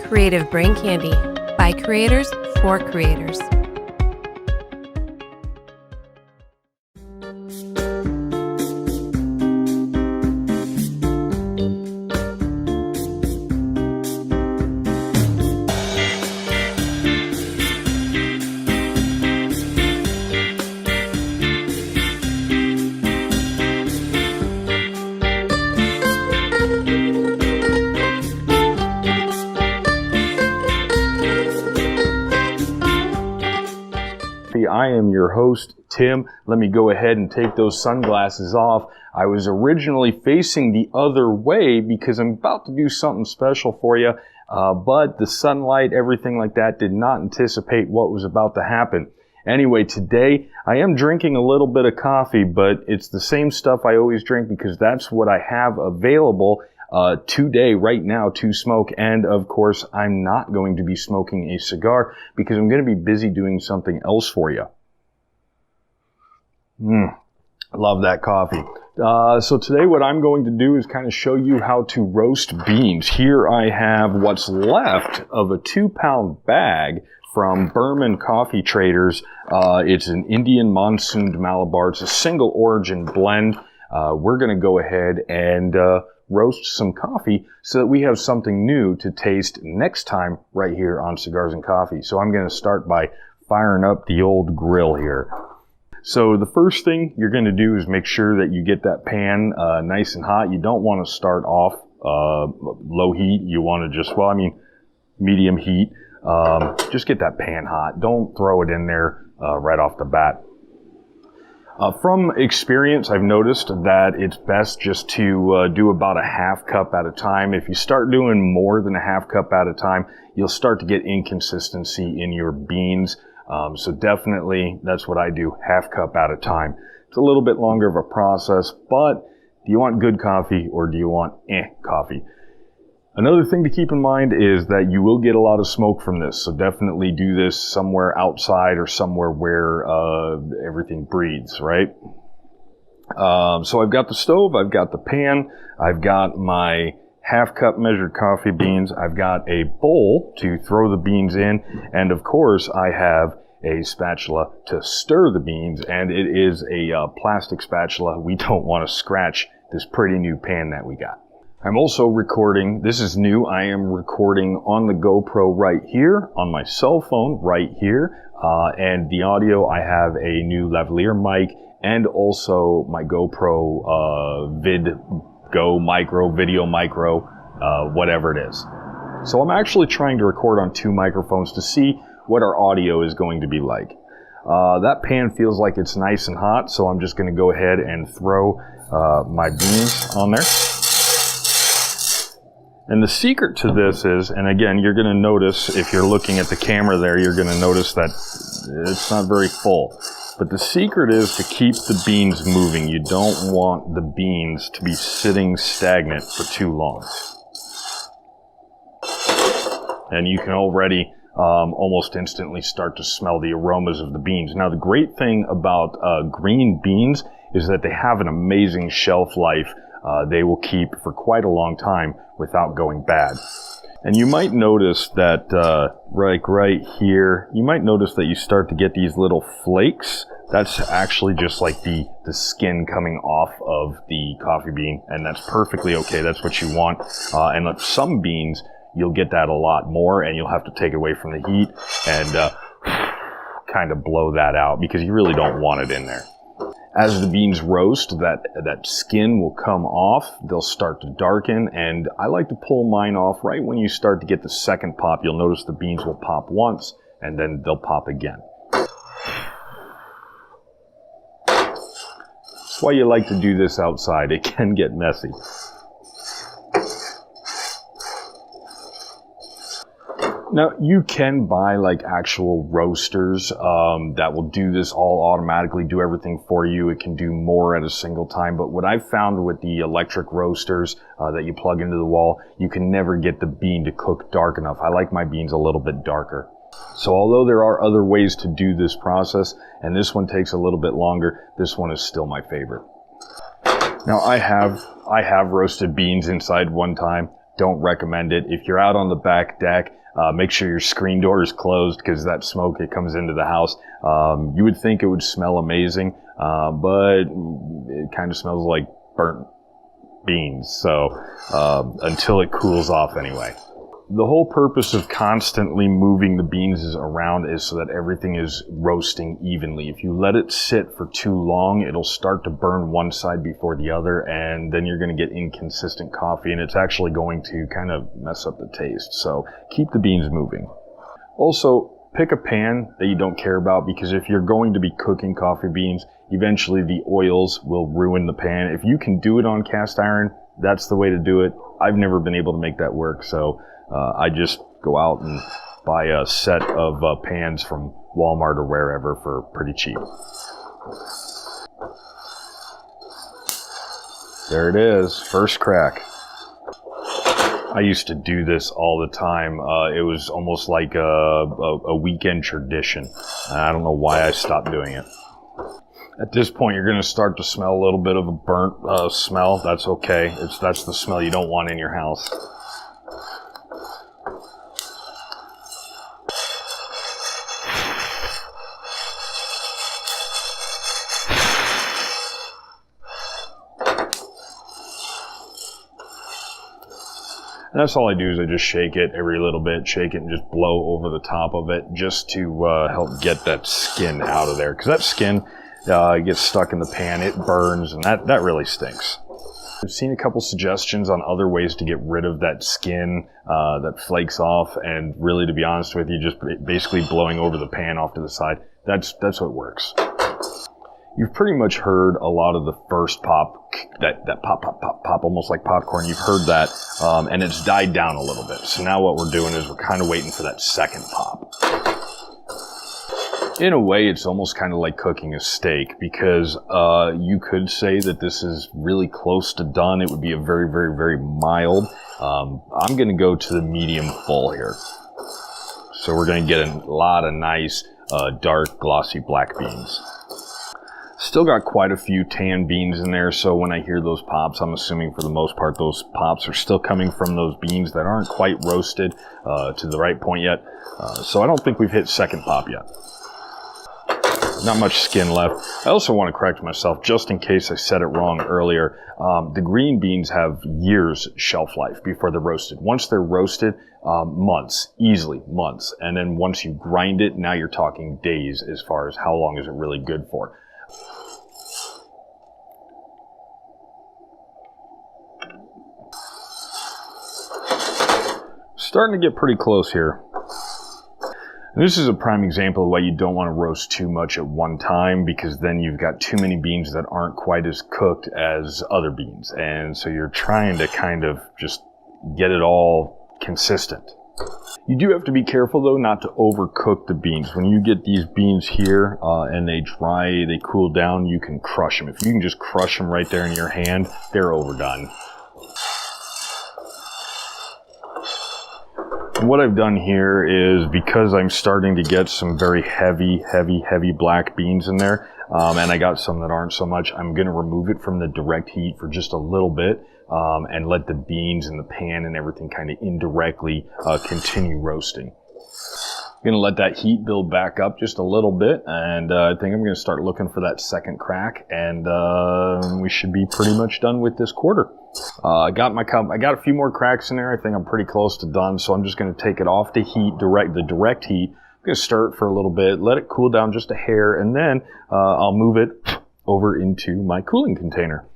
Creative Brain Candy by creators for creators. I am your host, Tim. Let me go ahead and take those sunglasses off. I was originally facing the other way because I'm about to do something special for you, but the sunlight, everything like that, did not anticipate what was about to happen. Anyway, today I am drinking a little bit of coffee, but it's the same stuff I always drink because that's what I have available today, right now, to smoke. And of course, I'm not going to be smoking a cigar because I'm going to be busy doing something else for you. Love that coffee. So today what I'm going to do is kind of show you how to roast beans. Here I have what's left of a 2-pound bag from Burman Coffee Traders. It's an Indian Monsooned Malabar. It's a single origin blend. We're going to go ahead and roast some coffee so that we have something new to taste next time right here on Cigars and Coffee. So I'm going to start by firing up the old grill here. So the first thing you're going to do is make sure that you get that pan nice and hot. You don't want to start off low heat. You want to just, medium heat. Just get that pan hot. Don't throw it in there right off the bat. From experience, I've noticed that it's best just to do about a half cup at a time. If you start doing more than a half cup at a time, you'll start to get inconsistency in your beans. So definitely, that's what I do, half cup at a time. It's a little bit longer of a process, but do you want good coffee or do you want coffee? Another thing to keep in mind is that you will get a lot of smoke from this, so definitely do this somewhere outside or somewhere where everything breathes, right? So I've got the stove, I've got the pan, I've got my half cup measured coffee beans, I've got a bowl to throw the beans in, and of course I have a spatula to stir the beans, and it is a plastic spatula. We don't want to scratch this pretty new pan that we got. I'm also recording, this is new, I am recording on the GoPro right here, on my cell phone right here, and the audio, I have a new lavalier mic, and also my GoPro Video Micro, whatever it is. So I'm actually trying to record on 2 microphones to see what our audio is going to be like. That pan feels like it's nice and hot, so I'm just going to go ahead and throw my beans on there. And the secret to this is, and again, you're going to notice, if you're looking at the camera there, you're going to notice that it's not very full. But the secret is to keep the beans moving. You don't want the beans to be sitting stagnant for too long. And you can already almost instantly start to smell the aromas of the beans. Now, the great thing about green beans is that they have an amazing shelf life. They will keep for quite a long time without going bad. And you might notice that right here, you might notice that you start to get these little flakes. That's actually just like the skin coming off of the coffee bean, and that's perfectly okay. That's what you want. And with some beans, you'll get that a lot more, and you'll have to take it away from the heat and kind of blow that out because you really don't want it in there. As the beans roast, that skin will come off, they'll start to darken, and I like to pull mine off right when you start to get the second pop. You'll notice the beans will pop once, and then they'll pop again. That's why you like to do this outside. It can get messy. Now, you can buy like actual roasters that will do this all automatically, do everything for you. It can do more at a single time. But what I've found with the electric roasters that you plug into the wall, you can never get the bean to cook dark enough. I like my beans a little bit darker. So although there are other ways to do this process, and this one takes a little bit longer, this one is still my favorite. Now I have roasted beans inside one time. Don't recommend it. If you're out on the back deck, make sure your screen door is closed because that smoke, it comes into the house. You would think it would smell amazing, but it kind of smells like burnt beans. So until it cools off anyway. The whole purpose of constantly moving the beans around is so that everything is roasting evenly. If you let it sit for too long, it'll start to burn one side before the other, and then you're going to get inconsistent coffee, and it's actually going to kind of mess up the taste. So keep the beans moving. Also, pick a pan that you don't care about, because if you're going to be cooking coffee beans, eventually the oils will ruin the pan. If you can do it on cast iron, that's the way to do it. I've never been able to make that work, so I just go out and buy a set of pans from Walmart or wherever for pretty cheap. There it is, first crack. I used to do this all the time. It was almost like a weekend tradition. I don't know why I stopped doing it. At this point, you're going to start to smell a little bit of a burnt smell. That's okay. That's the smell you don't want in your house. And that's all I do is I just shake it every little bit, shake it and just blow over the top of it just to help get that skin out of there. Because that skin gets stuck in the pan, it burns, and that really stinks. I've seen a couple suggestions on other ways to get rid of that skin that flakes off, and really, to be honest with you, just basically blowing over the pan off to the side. That's what works. You've pretty much heard a lot of the first pop, that pop, pop, pop, pop, almost like popcorn. You've heard that, and it's died down a little bit. So now what we're doing is we're kind of waiting for that second pop. In a way, it's almost kind of like cooking a steak, because you could say that this is really close to done. It would be a very, very, very mild. I'm going to go to the medium full here. So we're going to get a lot of nice, dark, glossy black beans. Still got quite a few tan beans in there, so when I hear those pops, I'm assuming for the most part those pops are still coming from those beans that aren't quite roasted to the right point yet. So I don't think we've hit second pop yet. Not much skin left. I also want to correct myself just in case I said it wrong earlier. The green beans have years shelf life before they're roasted. Once they're roasted, months, easily months. And then once you grind it, now you're talking days as far as how long is it really good for. Starting to get pretty close here. And this is a prime example of why you don't want to roast too much at one time, because then you've got too many beans that aren't quite as cooked as other beans. And so you're trying to kind of just get it all consistent. You do have to be careful though not to overcook the beans. When you get these beans here and they dry, they cool down, you can crush them. If you can just crush them right there in your hand, they're overdone. What I've done here is, because I'm starting to get some very heavy black beans in there, and I got some that aren't so much, I'm going to remove it from the direct heat for just a little bit and let the beans and the pan and everything kind of indirectly continue roasting. I'm going to let that heat build back up just a little bit, and I think I'm going to start looking for that second crack, and we should be pretty much done with this quarter. I got my cup. I got a few more cracks in there. I think I'm pretty close to done, so I'm just going to take it off the heat, the direct heat. I'm going to stir it for a little bit, let it cool down just a hair, and then I'll move it over into my cooling container.